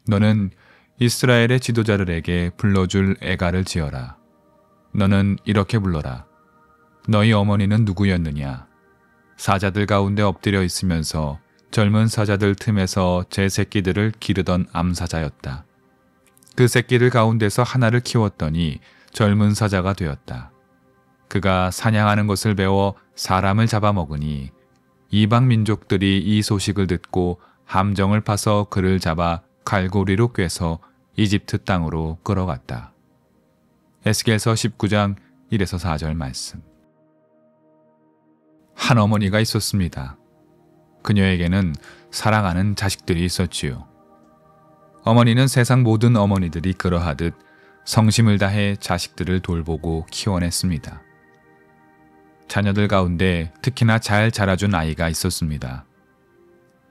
너는 이스라엘의 지도자들에게 불러줄 애가를 지어라. 너는 이렇게 불러라. 너희 어머니는 누구였느냐? 사자들 가운데 엎드려 있으면서 젊은 사자들 틈에서 제 새끼들을 기르던 암사자였다. 그 새끼들 가운데서 하나를 키웠더니 젊은 사자가 되었다. 그가 사냥하는 것을 배워 사람을 잡아먹으니 이방 민족들이 이 소식을 듣고 함정을 파서 그를 잡아 갈고리로 꿰서 이집트 땅으로 끌어갔다. 에스겔서 19장 1에서 4절 말씀. 한 어머니가 있었습니다. 그녀에게는 사랑하는 자식들이 있었지요. 어머니는 세상 모든 어머니들이 그러하듯 성심을 다해 자식들을 돌보고 키워냈습니다. 자녀들 가운데 특히나 잘 자라준 아이가 있었습니다.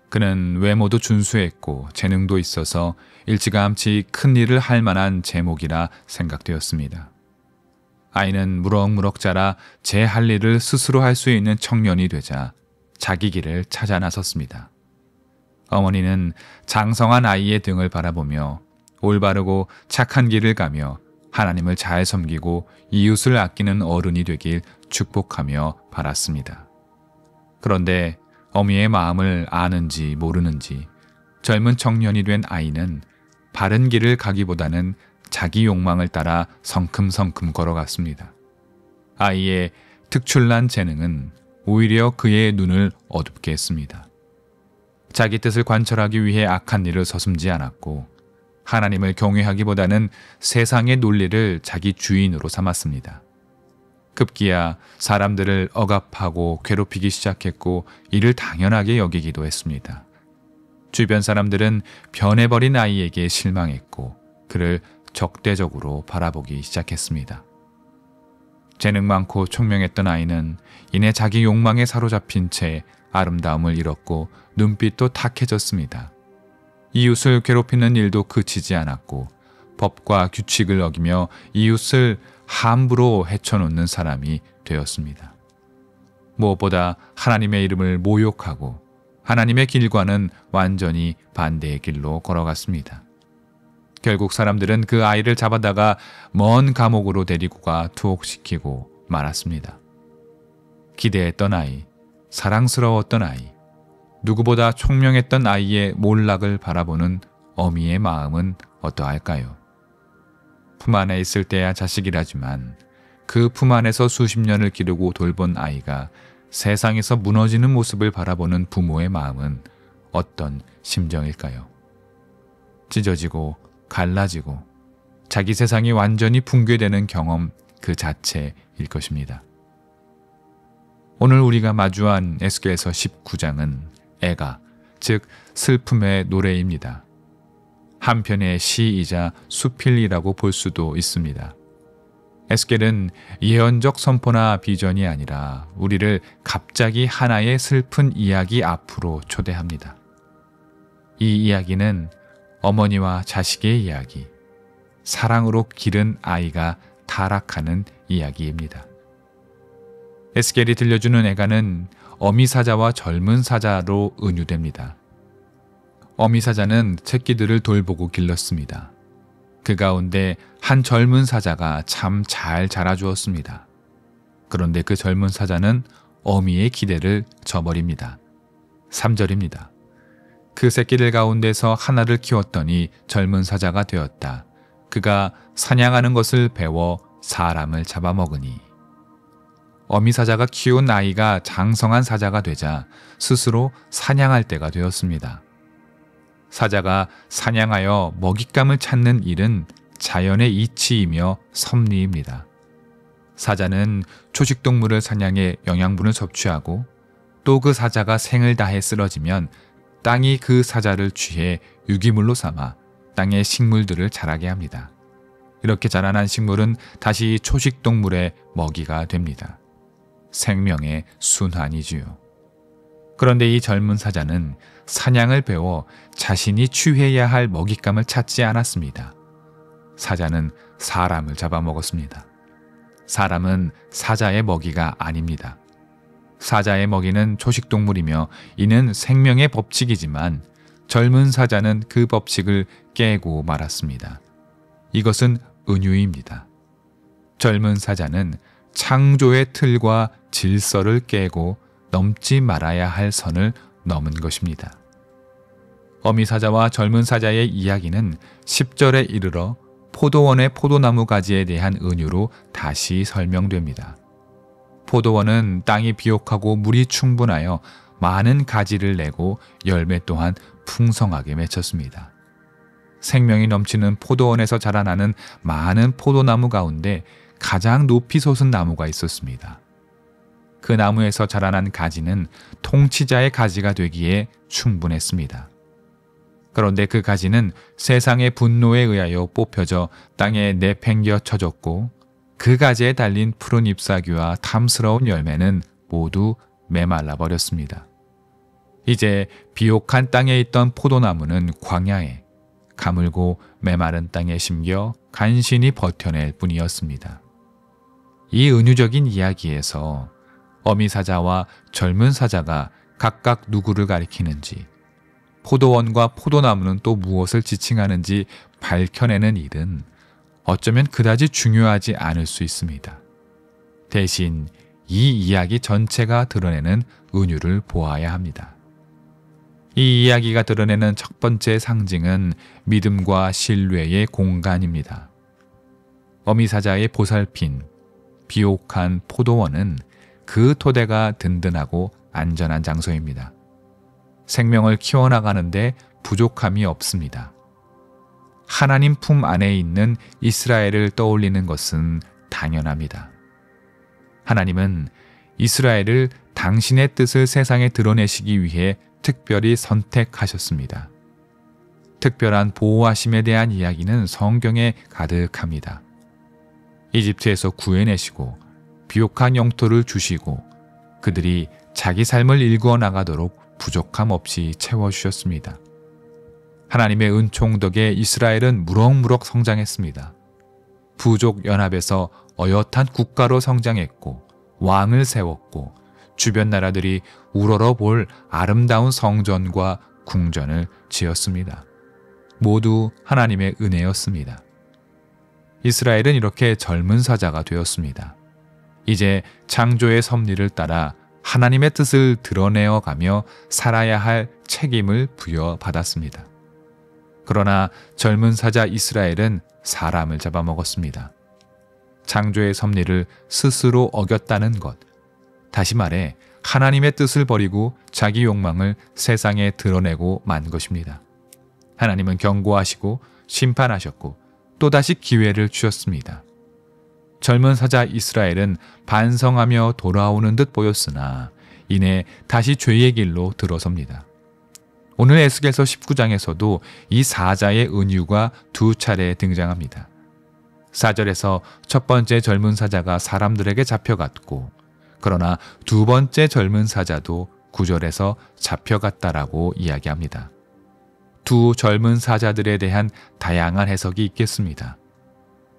그는 외모도 준수했고 재능도 있어서 일찌감치 큰 일을 할 만한 제목이라 생각되었습니다. 아이는 무럭무럭 자라 제 할 일을 스스로 할 수 있는 청년이 되자 자기 길을 찾아 나섰습니다. 어머니는 장성한 아이의 등을 바라보며 올바르고 착한 길을 가며 하나님을 잘 섬기고 이웃을 아끼는 어른이 되길 축복하며 바랐습니다. 그런데 어미의 마음을 아는지 모르는지 젊은 청년이 된 아이는 바른 길을 가기보다는 자기 욕망을 따라 성큼성큼 걸어갔습니다. 아이의 특출난 재능은 오히려 그의 눈을 어둡게 했습니다. 자기 뜻을 관철하기 위해 악한 일을 서슴지 않았고 하나님을 경외하기보다는 세상의 논리를 자기 주인으로 삼았습니다. 급기야 사람들을 억압하고 괴롭히기 시작했고 이를 당연하게 여기기도 했습니다. 주변 사람들은 변해버린 아이에게 실망했고 그를 적대적으로 바라보기 시작했습니다. 재능 많고 총명했던 아이는 이내 자기 욕망에 사로잡힌 채 아름다움을 잃었고 눈빛도 탁해졌습니다. 이웃을 괴롭히는 일도 그치지 않았고 법과 규칙을 어기며 이웃을 함부로 헤쳐놓는 사람이 되었습니다. 무엇보다 하나님의 이름을 모욕하고 하나님의 길과는 완전히 반대의 길로 걸어갔습니다. 결국 사람들은 그 아이를 잡아다가 먼 감옥으로 데리고 가 투옥시키고 말았습니다. 기대했던 아이, 사랑스러웠던 아이, 누구보다 총명했던 아이의 몰락을 바라보는 어미의 마음은 어떠할까요? 품 안에 있을 때야 자식이라지만 그 품 안에서 수십 년을 기르고 돌본 아이가 세상에서 무너지는 모습을 바라보는 부모의 마음은 어떤 심정일까요? 찢어지고 갈라지고 자기 세상이 완전히 붕괴되는 경험 그 자체일 것입니다. 오늘 우리가 마주한 에스겔서 19장은 애가, 즉 슬픔의 노래입니다. 한편의 시이자 수필이라고 볼 수도 있습니다. 에스겔은 예언적 선포나 비전이 아니라 우리를 갑자기 하나의 슬픈 이야기 앞으로 초대합니다. 이 이야기는 어머니와 자식의 이야기, 사랑으로 기른 아이가 타락하는 이야기입니다. 에스겔이 들려주는 애가는 어미 사자와 젊은 사자로 은유됩니다. 어미 사자는 새끼들을 돌보고 길렀습니다. 그 가운데 한 젊은 사자가 참 잘 자라주었습니다. 그런데 그 젊은 사자는 어미의 기대를 저버립니다. 3절입니다. 그 새끼들 가운데서 하나를 키웠더니 젊은 사자가 되었다. 그가 사냥하는 것을 배워 사람을 잡아먹으니. 어미 사자가 키운 아이가 장성한 사자가 되자 스스로 사냥할 때가 되었습니다. 사자가 사냥하여 먹잇감을 찾는 일은 자연의 이치이며 섭리입니다. 사자는 초식동물을 사냥해 영양분을 섭취하고 또 그 사자가 생을 다해 쓰러지면 땅이 그 사자를 취해 유기물로 삼아 땅의 식물들을 자라게 합니다. 이렇게 자라난 식물은 다시 초식동물의 먹이가 됩니다. 생명의 순환이지요. 그런데 이 젊은 사자는 사냥을 배워 자신이 취해야 할 먹잇감을 찾지 않았습니다. 사자는 사람을 잡아먹었습니다. 사람은 사자의 먹이가 아닙니다. 사자의 먹이는 초식동물이며 이는 생명의 법칙이지만 젊은 사자는 그 법칙을 깨고 말았습니다. 이것은 은유입니다. 젊은 사자는 창조의 틀과 질서를 깨고 넘지 말아야 할 선을 넘은 것입니다. 어미 사자와 젊은 사자의 이야기는 10절에 이르러 포도원의 포도나무 가지에 대한 은유로 다시 설명됩니다. 포도원은 땅이 비옥하고 물이 충분하여 많은 가지를 내고 열매 또한 풍성하게 맺혔습니다. 생명이 넘치는 포도원에서 자라나는 많은 포도나무 가운데 가장 높이 솟은 나무가 있었습니다. 그 나무에서 자라난 가지는 통치자의 가지가 되기에 충분했습니다. 그런데 그 가지는 세상의 분노에 의하여 뽑혀져 땅에 내팽겨 쳐졌고 그 가지에 달린 푸른 잎사귀와 탐스러운 열매는 모두 메말라 버렸습니다. 이제 비옥한 땅에 있던 포도나무는 광야에, 가물고 메마른 땅에 심겨 간신히 버텨낼 뿐이었습니다. 이 은유적인 이야기에서 어미 사자와 젊은 사자가 각각 누구를 가리키는지, 포도원과 포도나무는 또 무엇을 지칭하는지 밝혀내는 일은 어쩌면 그다지 중요하지 않을 수 있습니다. 대신 이 이야기 전체가 드러내는 은유를 보아야 합니다. 이 이야기가 드러내는 첫 번째 상징은 믿음과 신뢰의 공간입니다. 어미 사자의 보살핀, 비옥한 포도원은 그 토대가 든든하고 안전한 장소입니다. 생명을 키워나가는데 부족함이 없습니다. 하나님 품 안에 있는 이스라엘을 떠올리는 것은 당연합니다. 하나님은 이스라엘을 당신의 뜻을 세상에 드러내시기 위해 특별히 선택하셨습니다. 특별한 보호하심에 대한 이야기는 성경에 가득합니다. 이집트에서 구해내시고 비옥한 영토를 주시고 그들이 자기 삶을 일구어 나가도록 부족함 없이 채워주셨습니다. 하나님의 은총 덕에 이스라엘은 무럭무럭 성장했습니다. 부족 연합에서 어엿한 국가로 성장했고 왕을 세웠고 주변 나라들이 우러러 볼 아름다운 성전과 궁전을 지었습니다. 모두 하나님의 은혜였습니다. 이스라엘은 이렇게 젊은 사자가 되었습니다. 이제 창조의 섭리를 따라 하나님의 뜻을 드러내어 가며 살아야 할 책임을 부여받았습니다. 그러나 젊은 사자 이스라엘은 사람을 잡아먹었습니다. 창조의 섭리를 스스로 어겼다는 것, 다시 말해 하나님의 뜻을 버리고 자기 욕망을 세상에 드러내고 만 것입니다. 하나님은 경고하시고 심판하셨고 또다시 기회를 주셨습니다. 젊은 사자 이스라엘은 반성하며 돌아오는 듯 보였으나 이내 다시 죄의 길로 들어섭니다. 오늘 에스겔서 19장에서도 이 사자의 은유가 두 차례 등장합니다. 4절에서 첫 번째 젊은 사자가 사람들에게 잡혀갔고 그러나 두 번째 젊은 사자도 9절에서 잡혀갔다라고 이야기합니다. 두 젊은 사자들에 대한 다양한 해석이 있겠습니다.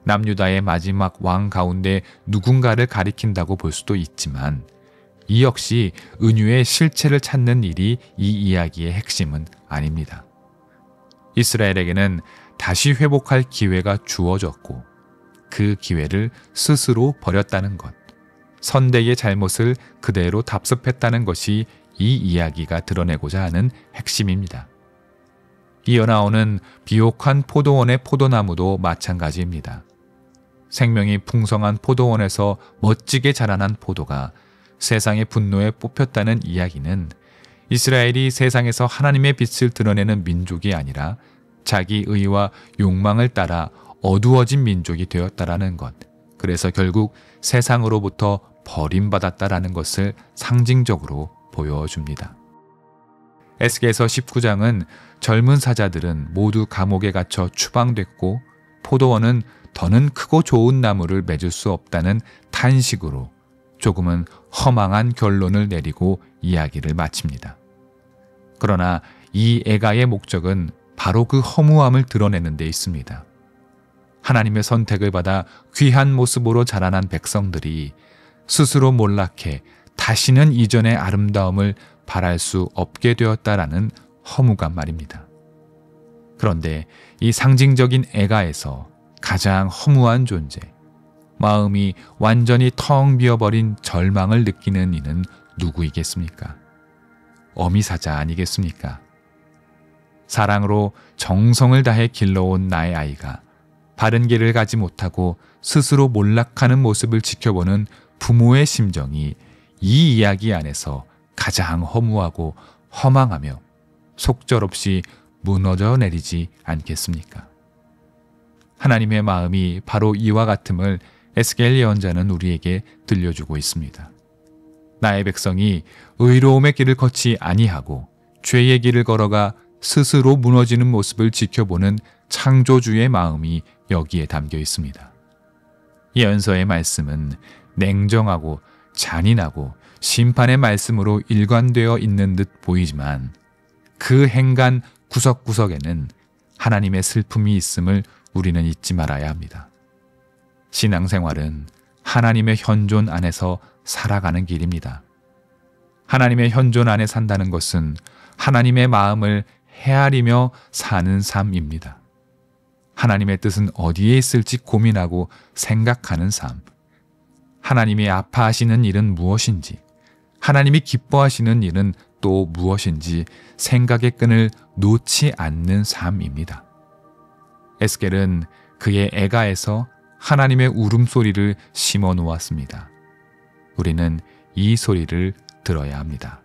남유다의 마지막 왕 가운데 누군가를 가리킨다고 볼 수도 있지만 이 역시 은유의 실체를 찾는 일이 이 이야기의 핵심은 아닙니다. 이스라엘에게는 다시 회복할 기회가 주어졌고 그 기회를 스스로 버렸다는 것, 선대의 잘못을 그대로 답습했다는 것이 이 이야기가 드러내고자 하는 핵심입니다. 이어 나오는 비옥한 포도원의 포도나무도 마찬가지입니다. 생명이 풍성한 포도원에서 멋지게 자라난 포도가 세상의 분노에 뽑혔다는 이야기는 이스라엘이 세상에서 하나님의 빛을 드러내는 민족이 아니라 자기 의와 욕망을 따라 어두워진 민족이 되었다라는 것, 그래서 결국 세상으로부터 버림받았다라는 것을 상징적으로 보여줍니다. 에스겔서 19장은 젊은 사자들은 모두 감옥에 갇혀 추방됐고 포도원은 더는 크고 좋은 나무를 맺을 수 없다는 탄식으로 조금은 허망한 결론을 내리고 이야기를 마칩니다. 그러나 이 애가의 목적은 바로 그 허무함을 드러내는 데 있습니다. 하나님의 선택을 받아 귀한 모습으로 자라난 백성들이 스스로 몰락해 다시는 이전의 아름다움을 바랄 수 없게 되었다라는 허무감 말입니다. 그런데 이 상징적인 애가에서 가장 허무한 존재, 마음이 완전히 텅 비어버린 절망을 느끼는 이는 누구이겠습니까? 어미사자 아니겠습니까? 사랑으로 정성을 다해 길러온 나의 아이가 바른 길을 가지 못하고 스스로 몰락하는 모습을 지켜보는 부모의 심정이 이 이야기 안에서 가장 허무하고 허망하며 속절없이 무너져 내리지 않겠습니까? 하나님의 마음이 바로 이와 같음을 에스겔 예언자는 우리에게 들려주고 있습니다. 나의 백성이 의로움의 길을 걷지 아니하고 죄의 길을 걸어가 스스로 무너지는 모습을 지켜보는 창조주의 마음이 여기에 담겨 있습니다. 예언서의 말씀은 냉정하고 잔인하고 심판의 말씀으로 일관되어 있는 듯 보이지만 그 행간 구석구석에는 하나님의 슬픔이 있음을 우리는 잊지 말아야 합니다. 신앙생활은 하나님의 현존 안에서 살아가는 길입니다. 하나님의 현존 안에 산다는 것은 하나님의 마음을 헤아리며 사는 삶입니다. 하나님의 뜻은 어디에 있을지 고민하고 생각하는 삶. 하나님이 아파하시는 일은 무엇인지, 하나님이 기뻐하시는 일은 또 무엇인지 생각의 끈을 놓지 않는 삶입니다. 에스겔은 그의 애가에서 하나님의 울음소리를 심어 놓았습니다. 우리는 이 소리를 들어야 합니다.